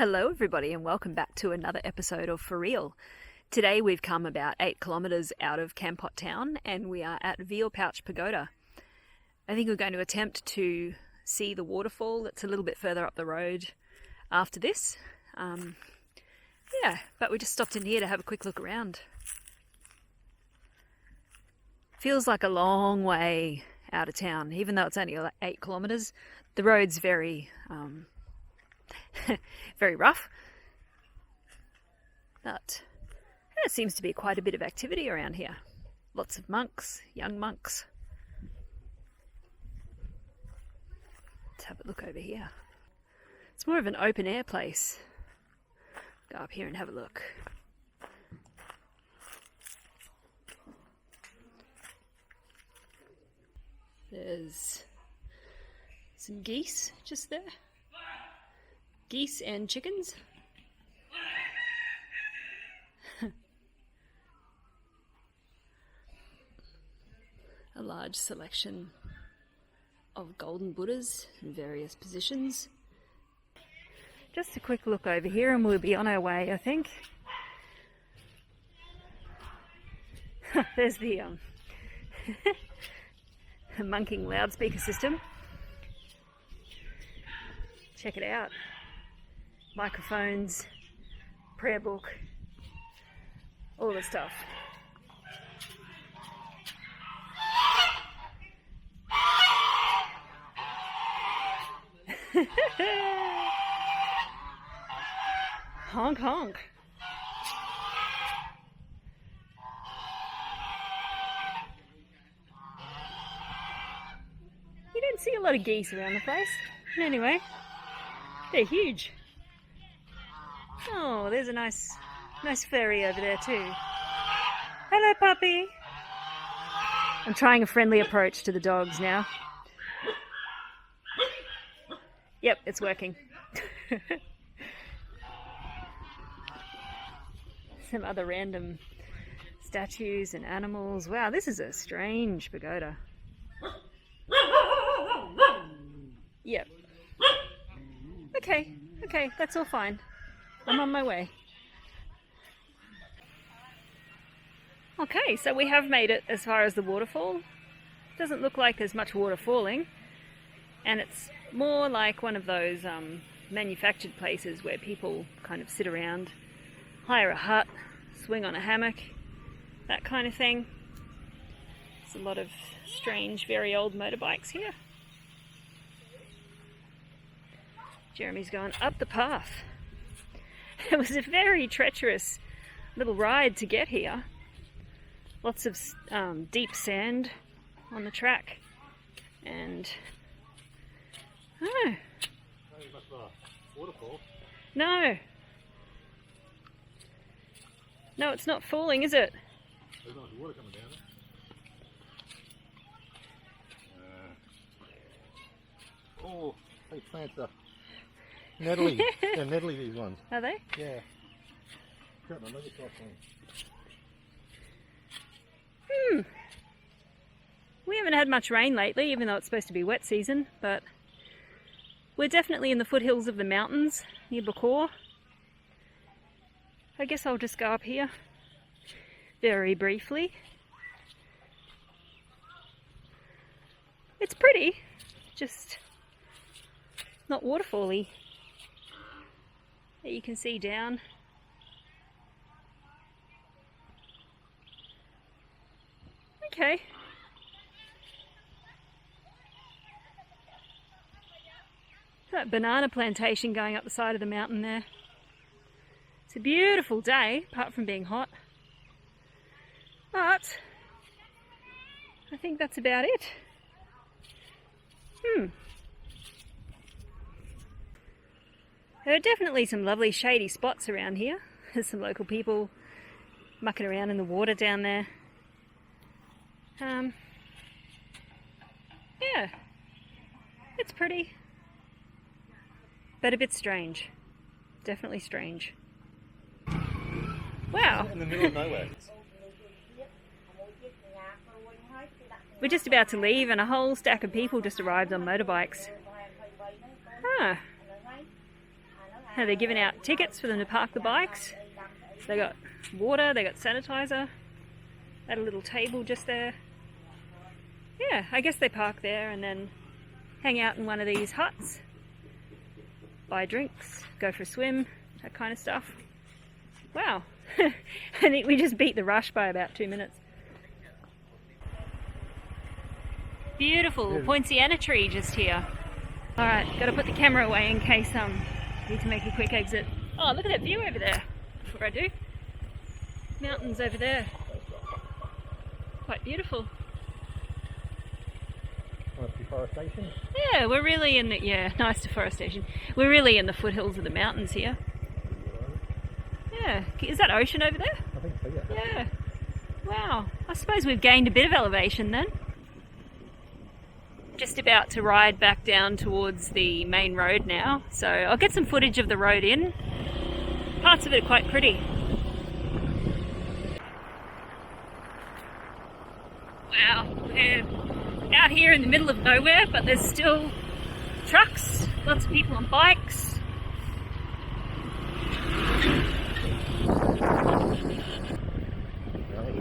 Hello everybody and welcome back to another episode of For Real. Today we've come about 8 kilometres out of Kampot town and we are at Veal Pouch Pagoda. I think we're going to attempt to see the waterfall that's a little bit further up the road after this. But we just stopped in here to have a quick look around. Feels like a long way out of town, even though it's only 8 kilometres. The road's very very rough, but there seems to be quite a bit of activity around here. Lots of monks, young monks. Let's have a look over here. It's more of an open air place. Go up here and have a look. There's some geese just there. Geese and chickens. A large selection of golden Buddhas in various positions. Just a quick look over here and we'll be on our way, I think. There's the monking loudspeaker system. Check it out. Microphones, prayer book, all the stuff. Honk honk. You don't see a lot of geese around the place. Anyway, they're huge. Oh, there's a nice fairy over there too. Hello, puppy. I'm trying a friendly approach to the dogs now. Yep, it's working. Some other random statues and animals. Wow, this is a strange pagoda. Yep. Okay, that's all fine. I'm on my way. Okay, so we have made it as far as the waterfall. Doesn't look like there's much water falling, and it's more like one of those manufactured places where people kind of sit around, hire a hut, swing on a hammock, that kind of thing. There's a lot of strange, very old motorbikes here. Jeremy's going up the path. It was a very treacherous little ride to get here. Lots of deep sand on the track, and waterfall. No, it's not falling, is it? There's not water coming down there. Oh, these plants are nettly. They're nettly, these ones. Are they? Yeah. Got my leg across one. We haven't had much rain lately, even though it's supposed to be wet season, but we're definitely in the foothills of the mountains near Bakor. I guess I'll just go up here very briefly. It's pretty, just not waterfall-y. There you can see down. Okay. That banana plantation going up the side of the mountain there. It's a beautiful day, apart from being hot. But I think that's about it. There are definitely some lovely shady spots around here. There's some local people mucking around in the water down there. Yeah, it's pretty, but a bit strange. Definitely strange. Wow. In the middle of nowhere. We're just about to leave and a whole stack of people just arrived on motorbikes. Huh. They're giving out tickets for them to park the bikes. So they got water, they got sanitizer at a little table just there. Yeah, I guess they park there and then hang out in one of these huts, buy drinks, go for a swim, that kind of stuff. Wow, I think we just beat the rush by about 2 minutes. Beautiful poinciana tree just here. Alright, gotta put the camera away in case need to make a quick exit. Oh, look at that view over there before I do. Mountains over there. Quite beautiful. Nice deforestation. Yeah, we're really in the, nice deforestation. We're really in the foothills of the mountains here. Yeah, is that ocean over there? I think so, yeah. Yeah. Wow, I suppose we've gained a bit of elevation then. Just about to ride back down towards the main road now, so I'll get some footage of the road in. Parts of it are quite pretty. Wow, we're out here in the middle of nowhere, but there's still trucks, lots of people on bikes.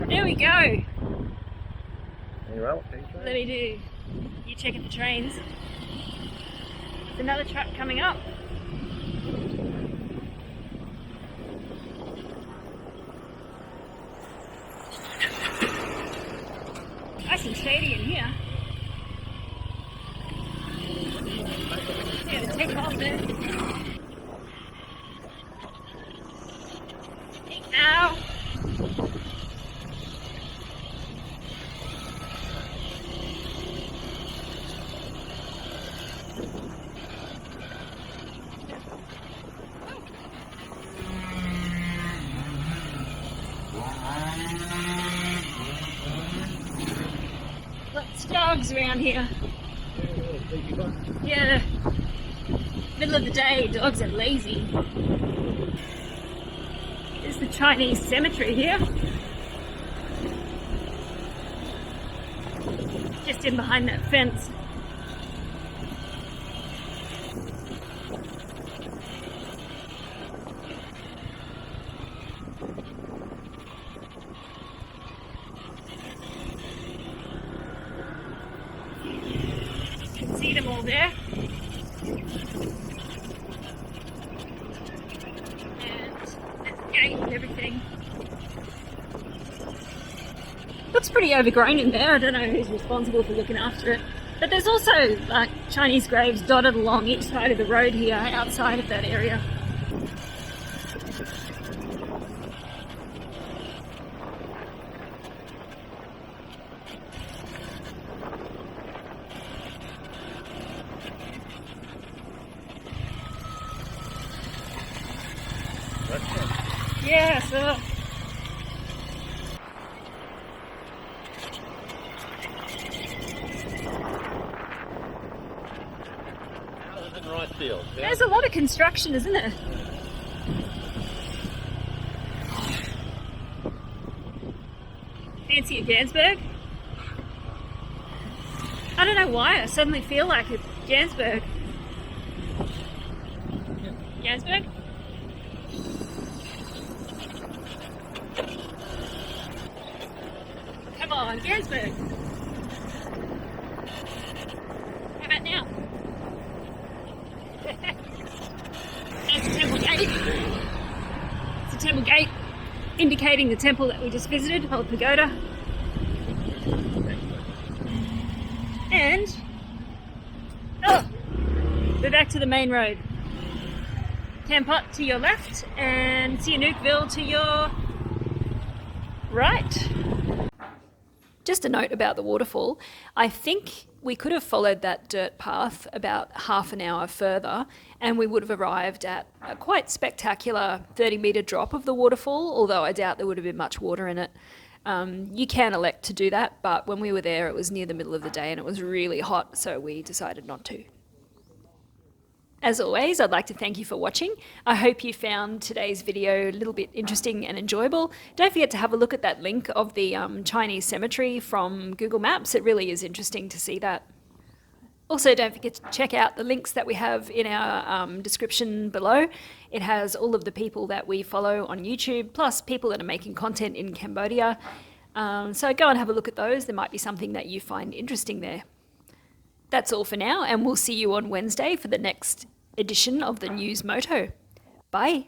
There we go. Let me do. You checking the trains. There's another truck coming up. Nice and shady in here. Yeah, the take off there. Ow! Lots of dogs around here. Yeah. Middle of the day, dogs are lazy. There's the Chinese cemetery here. Just in behind that fence. See them all there. And there's a gate and everything. Looks pretty overgrown in there. I don't know who's responsible for looking after it. But there's also like Chinese graves dotted along each side of the road here outside of that area. Yeah, so Rice field. Yeah. There's a lot of construction, isn't there? Fancy a Gansberg? I don't know why I suddenly feel like a Gansberg. Gansberg? Come on, Gansberg. How about now? That's the temple gate. It's a temple gate indicating the temple that we just visited, Old Pagoda. And we're back to the main road. Kampot to your left and Sihanoukville to your right. Just a note about the waterfall. I think we could have followed that dirt path about half an hour further and we would have arrived at a quite spectacular 30-metre drop of the waterfall, although I doubt there would have been much water in it. You can elect to do that, but when we were there it was near the middle of the day and it was really hot, so we decided not to. As always, I'd like to thank you for watching. I hope you found today's video a little bit interesting and enjoyable. Don't forget to have a look at that link of the Chinese cemetery from Google Maps. It really is interesting to see that. Also, don't forget to check out the links that we have in our description below. It has all of the people that we follow on YouTube, plus people that are making content in Cambodia. So go and have a look at those. There might be something that you find interesting there. That's all for now, and we'll see you on Wednesday for the next edition of the News Moto. Bye.